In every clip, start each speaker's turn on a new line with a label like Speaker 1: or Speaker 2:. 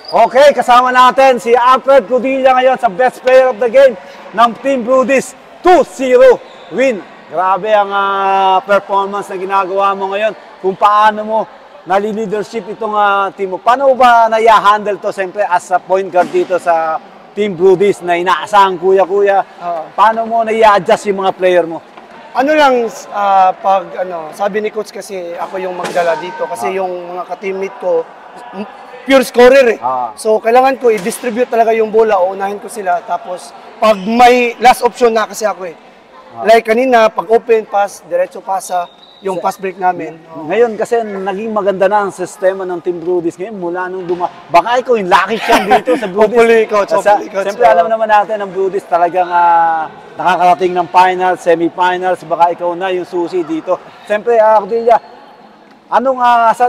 Speaker 1: Okay, kasama natin si Alfred Cudilla ngayon sa Best Player of the Game ng Team Brudis. 2-0 win. Grabe ang performance na ginagawa mo ngayon. Kung paano mo nali-leadership itong team mo. Paano ba nai-handle to siyempre as a point guard dito sa Team Brudis na inaasahan kuya-kuya? Paano mo nai-adjust yung mga player mo?
Speaker 2: Ano lang, sabi ni coach kasi ako yung magdala dito kasi yung mga ka-teammate ko, pure scorer eh. So, kailangan ko i-distribute talaga yung bola o unahin ko sila. Tapos, pag may last option na kasi ako eh. Like kanina, pag open pass, diretso pasa, yung pass break namin.
Speaker 1: Ngayon kasi naging maganda na ang sistema ng Team Brudis ngayon mula nung baka ikaw yung lucky champ dito sa Brudis.
Speaker 2: Hopefully, coach.
Speaker 1: Siyempre alam naman natin ang Brudis talagang nakakarating ng finals, semifinals, baka ikaw na yung susi dito. Siyempre, Cudilla, anong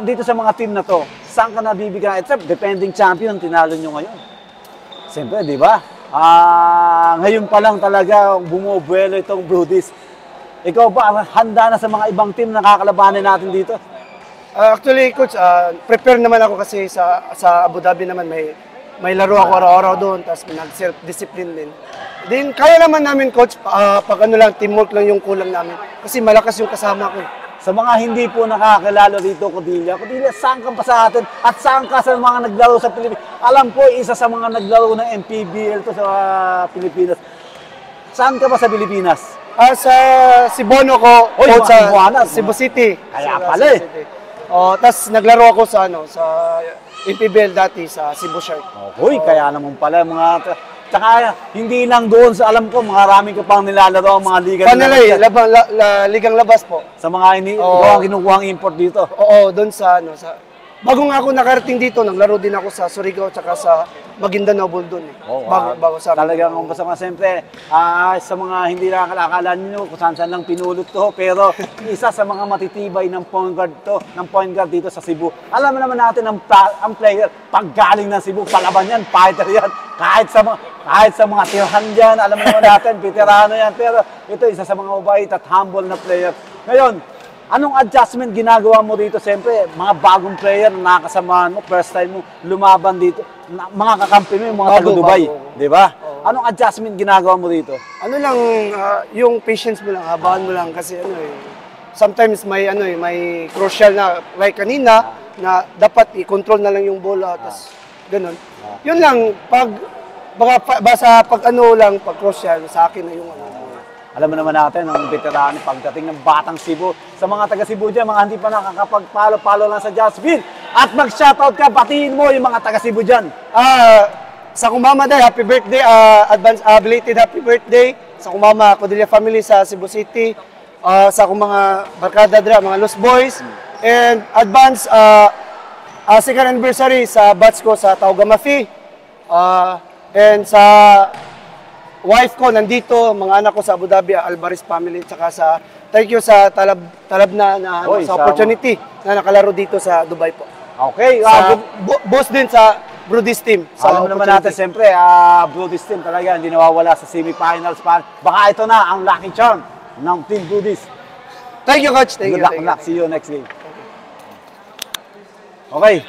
Speaker 1: dito sa mga team na to, saan ka nabibigyan? Except, defending champion, tinalo nyo ngayon. Siyempre, di ba? Ngayon pa lang talaga bumubuelo itong Brudis. Ikaw ba, handa na sa mga ibang team na kakalabanin natin dito?
Speaker 2: Actually, coach, prepare naman ako kasi sa Abu Dhabi naman may laro ako araw-araw doon, tapos nag-self-discipline din. Then, kaya naman namin, coach, pag ano lang, teamwork lang yung kulang namin. Kasi malakas yung kasama ko.
Speaker 1: Sa mga hindi po nakakilala dito, Cudilla, saan ka pa sa atin at saan ka sa mga naglaro sa Pilipinas? Alam po, isa sa mga naglaro ng MPBL to sa Pilipinas. Saan ka ba sa Pilipinas?
Speaker 2: Sa Cebuano ko, sa Cebu City.
Speaker 1: Kaya pala eh.
Speaker 2: Tapos naglaro ako sa MPBL dati sa Cebu Shark.
Speaker 1: Kaya naman pala mga... Tsaka hindi lang doon sa alam ko, maraming ka pang nilalaro ang mga liga.
Speaker 2: Ligang labas po.
Speaker 1: Sa mga kinukuhang import dito.
Speaker 2: Oo, doon sa bago nga ako nakarating dito, naglaro din ako sa Surigao tsaka sa Maguindanao doon eh. Bago sa
Speaker 1: talagang basta siyempre, sa mga hindi nakakala niyo kung saan lang pinulot to, pero isa sa mga matitibay ng point guard dito sa Cebu. Alam naman natin ang player pag galing ng Cebu, palaban yan, fighter yan. Kahit sa mga tirahan dyan, alam naman natin, veterano yan. Pero ito, isa sa mga mabait at humble na player. Ngayon, anong adjustment ginagawa mo dito? Siyempre, mga bagong player na nakasamahan mo, first time mo lumaban dito. Mga kakampi mo, yung mga taga-Dubai. Di ba? Anong adjustment ginagawa mo dito?
Speaker 2: Ano lang, yung patience mo lang, habaan mo lang kasi sometimes may crucial na, like kanina, na dapat i-control na lang yung bola, tapos ganun. Yun lang, pag crucial, sa akin na yung
Speaker 1: Alam mo naman natin, ang veterano pagdating ng Batang Cebu. Sa mga taga Cebu dyan, mga hindi pa nakakapag-follow lang sa Jazzville. At mag-shoutout ka, batiin mo yung mga taga Cebu dyan.
Speaker 2: Sa kumama day, happy birthday, advance belated happy birthday. Sa kumama, Cudilla family sa Cebu City. Sa mga barkada dra, mga Los Boys. And advance second anniversary sa batch ko sa Taugamafi. And sa wife ko nandito, mga anak ko sa Abu Dhabi, Alvarez family, tsaka thank you sa talab na sa opportunity na nakalaro dito sa Dubai po.
Speaker 1: Okay.
Speaker 2: Boss din sa Brudis team.
Speaker 1: Alam naman natin, siyempre, Brudis team talaga hindi nawawala sa semifinals. Baka ito na ang lucky charm ng Team Brudis.
Speaker 2: Thank you, coach.
Speaker 1: Good luck. See you next game. Okay.